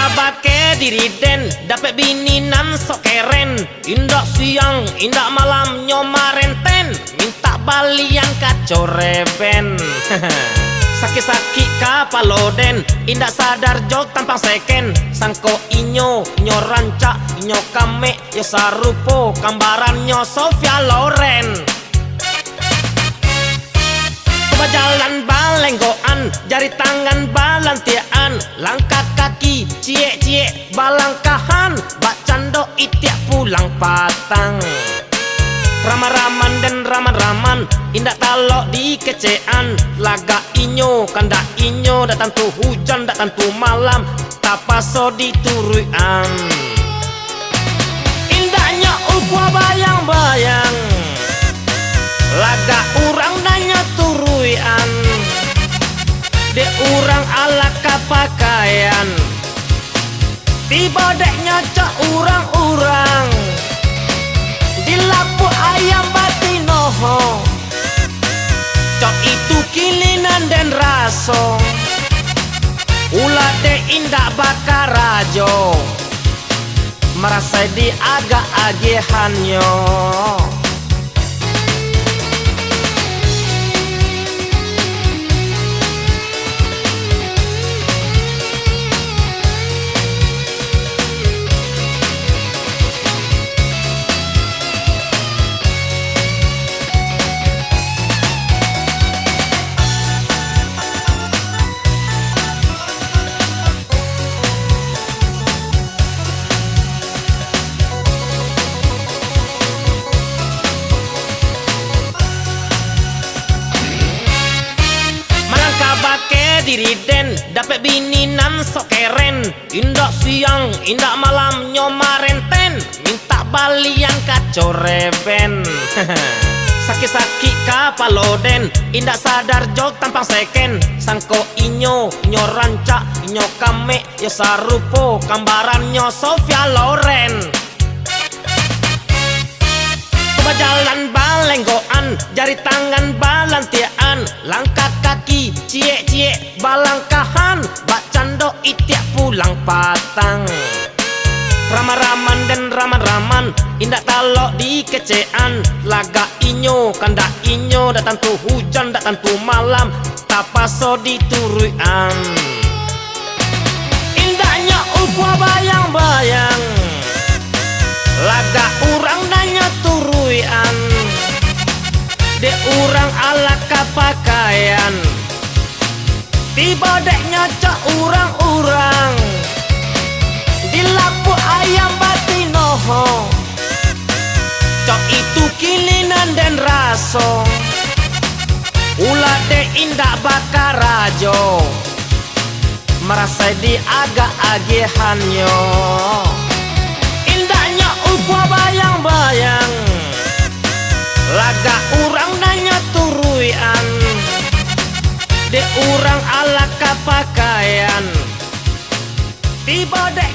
kabake diri den dapet bini nan sok keren. Indak siang, indak malam nyomarenten, minta balian kacau reben. Sakit-sakit kapalo den, indak sadar jo tampang seken. Sangko inyo, inyo rancak, inyo kame, yo sarupo, kambarannya Sofia Loren. Jalan balenggoan, jari tangan balantiaan, langkah kaki cie-cie balangkahan, bak cando itiak pulang patang. Raman-raman dan raman-raman, indak talok di kecean, laga inyo, kandak inyo, datang tu hujan, datang tu malam, tapaso dituruan. Indahnya ukwa bayang-bayang, laga urang nanya turuian, de urang ala kapakaian, tiba dek nyocok urang-urang, di lapu ayam batinoho, cok itu kilinan dan raso, ulah de indak bakar rajo, merasa di agak agihannya. Diri den dapet bini nan sok keren. Indak siang, indak malam nyomarenten, minta balian kacau reben. Sakit-sakit kapalo den, indak sadar jok tampang seken. Sangko inyo, inyo rancak, inyo kame, yo sarupo, kambarannya Sofia Loren. Jalan balenggoan, jari tangan balantiaan, langkah kaki cie-cie balangkahan, bak cando itiak pulang patang. Raman-raman dan raman-raman, indak talok di kecean, laga inyo, kandak inyo, datang tu hujan, datang tu malam, tapaso dituruan. Indahnya ukwa bayang-bayang, laga urang nanya turuian, de urang ala kapakaian, tiba dek nyocok urang-urang, di lapu ayam batinoho, cok itu kilinan dan raso, ulah de indak bakar rajo, merasa di agak agihannya. Indahnya ukwa bayang-bayang, laga urang nanya turuian, de urang ala kapakaian, tiba dek